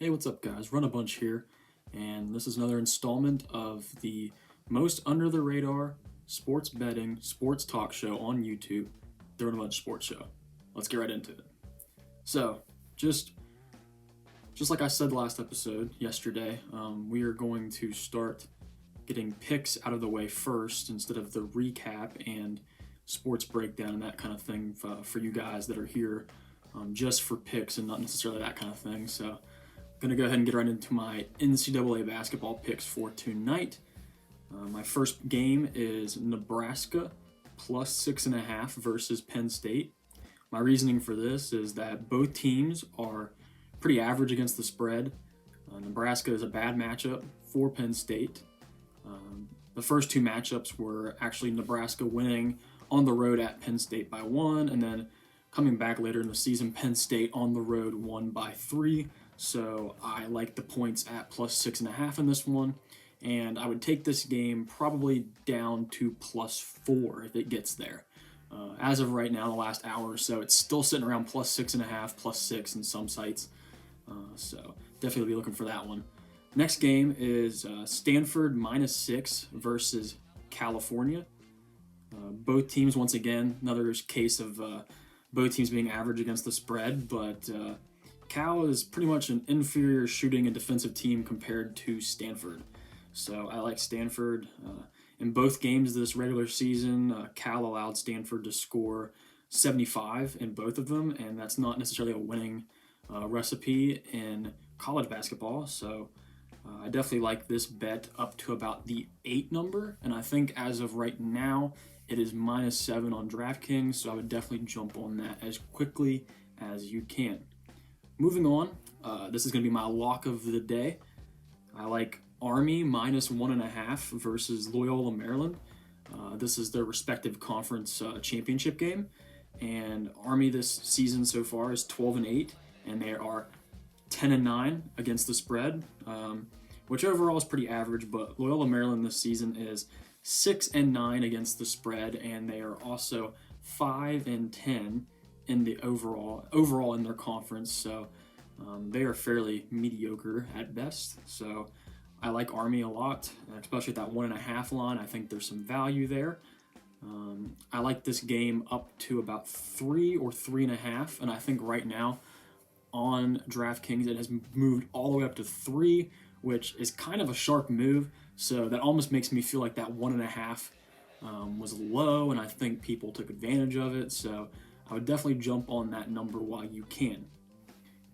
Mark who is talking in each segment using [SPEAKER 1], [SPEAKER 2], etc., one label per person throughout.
[SPEAKER 1] Hey, what's up, guys? Run a Bunch here, and this is another installment of the most under the radar sports betting, sports talk show on YouTube, the Run a Bunch Sports Show. Let's get right into it. So, just like I said last episode yesterday, we are going to start getting picks out of the way first instead of the recap and sports breakdown and that kind of thing for you guys that are here just for picks and not necessarily that kind of thing. So I'm going to go ahead and get right into my NCAA basketball picks for tonight. My first game is Nebraska plus 6.5 versus Penn State. My reasoning for this is that both teams are pretty average against the spread. Nebraska is a bad matchup for Penn State. The first two matchups were actually Nebraska winning on the road at Penn State by 1, and then coming back later in the season, Penn State on the road won by 3. So I like the points at plus 6.5 in this one, and I would take this game probably down to plus 4 if it gets there. As of right now, the last hour or so, it's still sitting around plus 6.5, plus 6 in some sites. So definitely be looking for that one. Next game is Stanford minus 6 versus California. Both teams, once again, another case of both teams being average against the spread, but Cal is pretty much an inferior shooting and defensive team compared to Stanford. So I like Stanford. In both games this regular season, Cal allowed Stanford to score 75 in both of them, and that's not necessarily a winning recipe in college basketball. So I definitely like this bet up to about the 8 number, and I think as of right now, it is minus 7 on DraftKings, so I would definitely jump on that as quickly as you can. Moving on, this is going to be my lock of the day. I like Army minus 1.5 versus Loyola, Maryland. This is their respective conference championship game, and Army this season so far is 12-8, and they are 10-9 against the spread, which overall is pretty average, but Loyola, Maryland this season is 6-9 against the spread, and they are also 5-10 in the overall in their conference. So they are fairly mediocre at best. So I like Army a lot, especially at that 1.5 line. I think there's some value there. I like this game up to about 3 or 3.5, and I think right now on DraftKings it has moved all the way up to 3, which is kind of a sharp move. So that almost makes me feel like that 1.5 was low, and I think people took advantage of it. So I would definitely jump on that number while you can.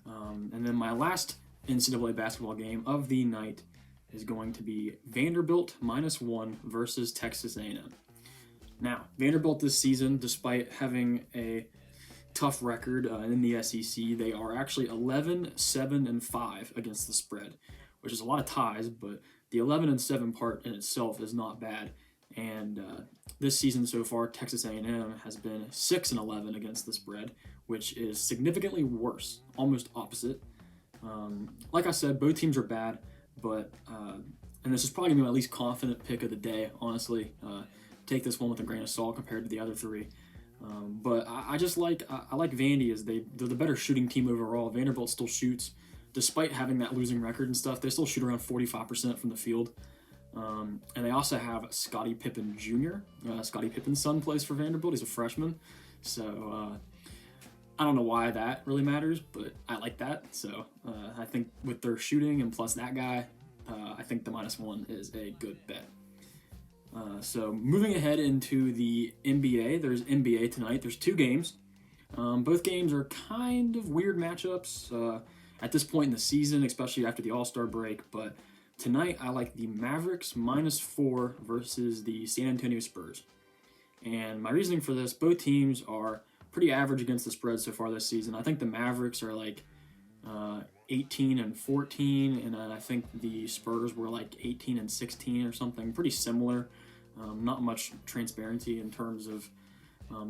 [SPEAKER 1] And then my last NCAA basketball game of the night is going to be Vanderbilt minus 1 versus Texas A&M. Now, Vanderbilt this season, despite having a tough record in the SEC, they are actually 11-7-5 against the spread, which is a lot of ties, but the 11-7 part in itself is not bad. And this season so far, Texas A&M has been 6-11 against the spread, which is significantly worse, almost opposite. Like I said, both teams are bad, but and this is probably going to be my least confident pick of the day, honestly. Take this one with a grain of salt compared to the other three. But I just like Vandy as they're the better shooting team overall. Vanderbilt still shoots, despite having that losing record and stuff, they still shoot around 45% from the field. And they also have Scottie Pippen Jr. Scottie Pippen's son plays for Vanderbilt. He's a freshman. So I don't know why that really matters, but I like that. So I think with their shooting and plus that guy, I think the minus 1 is a good bet. So moving ahead into the NBA, there's NBA tonight. There's 2 games. Both games are kind of weird matchups at this point in the season, especially after the All-Star break. But tonight, I like the Mavericks minus 4 versus the San Antonio Spurs. And my reasoning for this, both teams are pretty average against the spread so far this season. I think the Mavericks are like 18-14, and I think the Spurs were like 18-16 or something, pretty similar. Not much transparency in terms of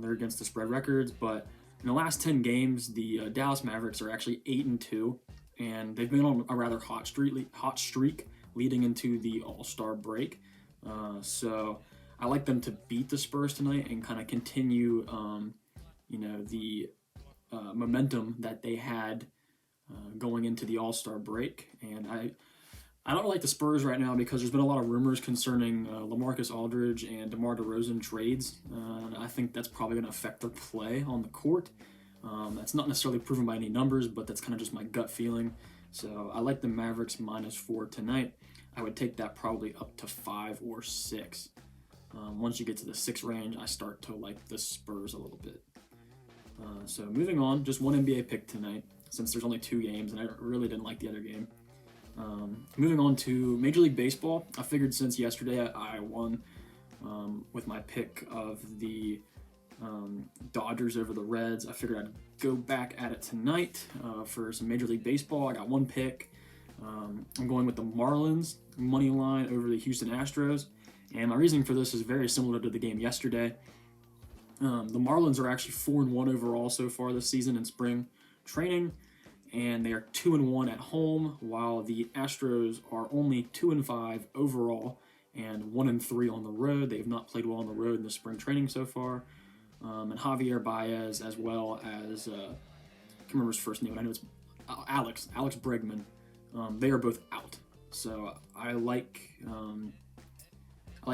[SPEAKER 1] their against the spread records, but in the last 10 games, the Dallas Mavericks are actually 8-2, and they've been on a rather hot streak leading into the All-Star break. So I like them to beat the Spurs tonight and kind of continue, the momentum that they had going into the All-Star break. And I don't like the Spurs right now because there's been a lot of rumors concerning LaMarcus Aldridge and DeMar DeRozan trades. I think that's probably going to affect their play on the court. That's not necessarily proven by any numbers, but that's kind of just my gut feeling. So I like the Mavericks -4 tonight. I would take that probably up to 5 or 6. Once you get to the 6 range, I start to like the Spurs a little bit. So moving on, just one NBA pick tonight, since there's only 2 games, and I really didn't like the other game. Moving on to Major League Baseball, I figured since yesterday I won with my pick of the Dodgers over the Reds, I figured I'd go back at it tonight for some Major League Baseball. I got one pick. I'm going with the Marlins money line over the Houston Astros, and my reasoning for this is very similar to the game yesterday. The Marlins are actually 4-1 overall so far this season in spring training, and they are 2-1 at home, while the Astros are only 2-5 overall and 1-3 on the road. They have not played well on the road in the spring training so far. And Javier Baez, as well as I can't remember his first name, but I know it's Alex Bregman. They are both out. So I like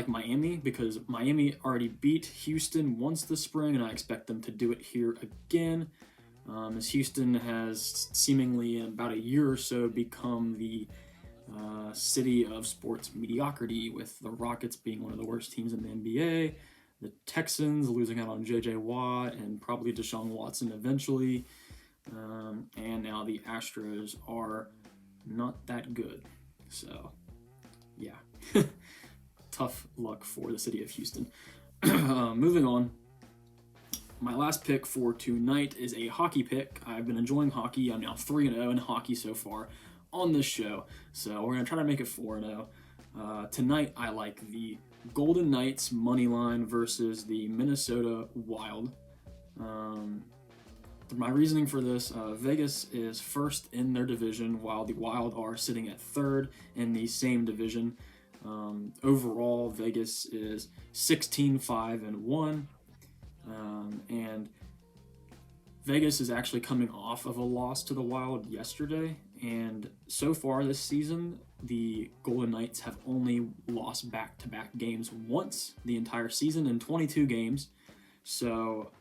[SPEAKER 1] Miami because Miami already beat Houston once this spring, and I expect them to do it here again. As Houston has seemingly in about a year or so become the city of sports mediocrity, with the Rockets being one of the worst teams in the NBA, the Texans losing out on J.J. Watt and probably Deshaun Watson eventually, and now the Astros are not that good. So, yeah. Tough luck for the city of Houston. Moving on. My last pick for tonight is a hockey pick. I've been enjoying hockey. I'm now 3-0 in hockey so far on this show. So we're going to try to make it 4-0. Tonight, I like the Golden Knights money line versus the Minnesota Wild. My reasoning for this, Vegas is first in their division, while the Wild are sitting at third in the same division. Overall, Vegas is 16-5-1. And Vegas is actually coming off of a loss to the Wild yesterday, and so far this season, the Golden Knights have only lost back-to-back games once the entire season in 22 games. So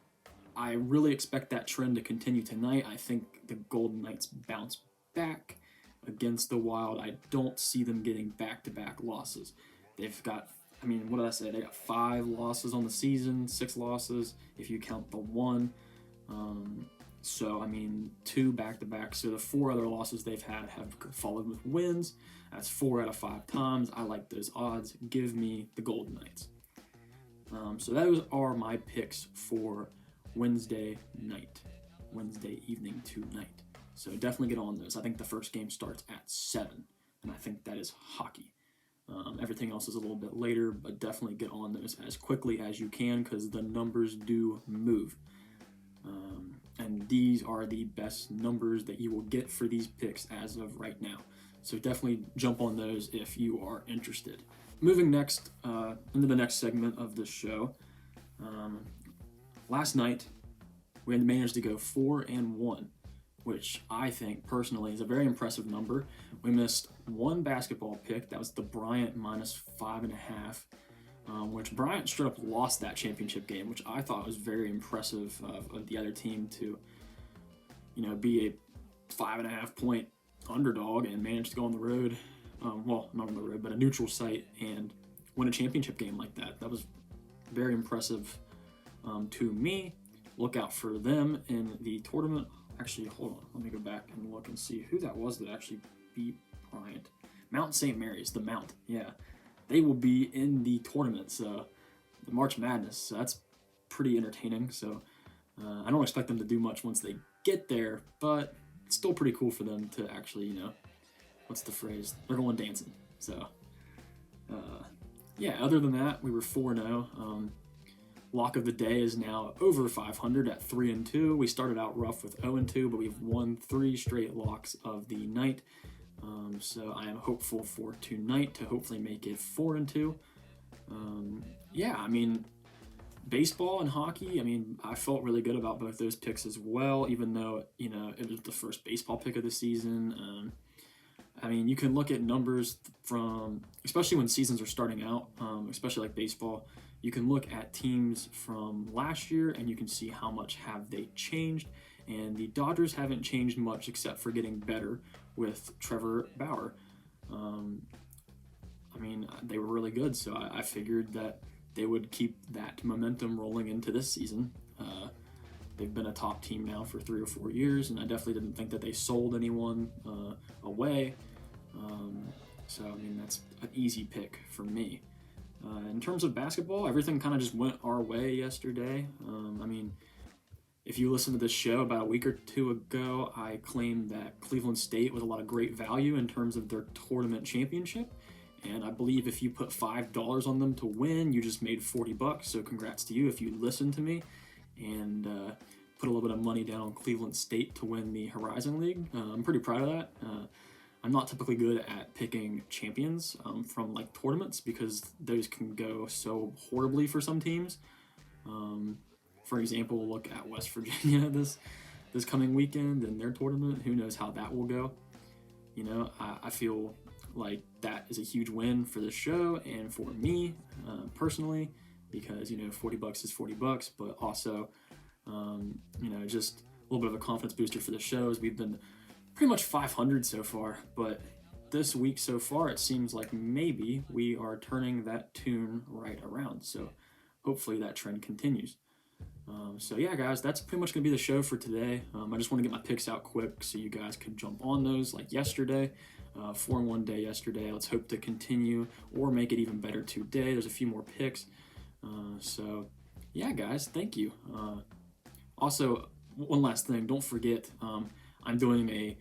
[SPEAKER 1] I really expect that trend to continue tonight. I think the Golden Knights bounce back against the Wild. I don't see them getting back-to-back losses. They've got, what did I say? They got 5 losses on the season, 6 losses if you count the one. So 2 back-to-back. So the 4 other losses they've had have followed with wins. That's 4 out of 5 times. I like those odds. Give me the Golden Knights. So those are my picks for Wednesday evening tonight. So definitely get on those. I think the first game starts at 7, and I think that is hockey. Everything else is a little bit later, but definitely get on those as quickly as you can because the numbers do move. And these are the best numbers that you will get for these picks as of right now. So definitely jump on those if you are interested. Moving next into the next segment of this show. Last night, we had managed to go 4-1, which I think personally is a very impressive number. We missed one basketball pick. That was the Bryant -5.5. Which Bryant straight up lost that championship game, which I thought was very impressive of the other team to, be a 5.5 point underdog and manage to go on the road, not on the road, but a neutral site and win a championship game like that. That was very impressive to me. Look out for them in the tournament. Actually, hold on. Let me go back and look and see who that was that actually beat Bryant. Mount St. Mary's, the Mount, yeah. They will be in the tournament, so the March Madness. So that's pretty entertaining. So I don't expect them to do much once they get there, but it's still pretty cool for them to actually, what's the phrase? They're going dancing. So, other than that, we were 4-0. Lock of the day is now over 500 at 3-2. We started out rough with 0-2, but we've won 3 straight locks of the night. So I am hopeful for tonight to hopefully make it 4-2. Baseball and hockey, I mean, I felt really good about both those picks as well, even though, it was the first baseball pick of the season. I mean, you can look at numbers from, especially when seasons are starting out, especially like baseball, you can look at teams from last year and you can see how much have they changed. And the Dodgers haven't changed much except for getting better with Trevor Bauer. I mean, they were really good, so I figured that they would keep that momentum rolling into this season. They've been a top team now for 3 or 4 years, and I definitely didn't think that they sold anyone away. So, I mean, that's an easy pick for me. In terms of basketball, everything kind of just went our way yesterday. I mean, if you listen to this show about a week or two ago, I claimed that Cleveland State was a lot of great value in terms of their tournament championship. And I believe if you put $5 on them to win, you just made $40. So congrats to you if you listened to me and put a little bit of money down on Cleveland State to win the Horizon League. I'm pretty proud of that. I'm not typically good at picking champions from like tournaments because those can go so horribly for some teams. For example, look at West Virginia this coming weekend and their tournament. Who knows how that will go? I feel like that is a huge win for the show and for me personally, because $40 is $40, but also just a little bit of a confidence booster for the shows. We've been pretty much 500 so far, but this week so far it seems like maybe we are turning that tune right around, so hopefully that trend continues. So yeah, guys, that's pretty much gonna be the show for today. I just want to get my picks out quick so you guys could jump on those like yesterday. 4-1 day yesterday. Let's hope to continue or make it even better today. There's a few more picks. So yeah, guys, thank you. Also, one last thing, don't forget, I'm doing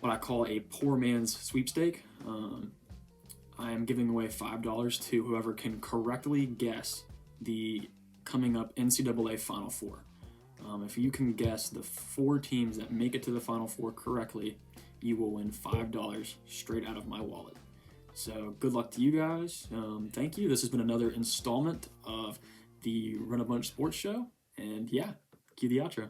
[SPEAKER 1] what I call a poor man's sweepstake. I am giving away $5 to whoever can correctly guess the coming up NCAA Final Four. If you can guess the 4 teams that make it to the Final Four correctly, you will win $5 straight out of my wallet. So good luck to you guys. Thank you. This has been another installment of the Run a Bunch Sports Show. And yeah, cue the outro.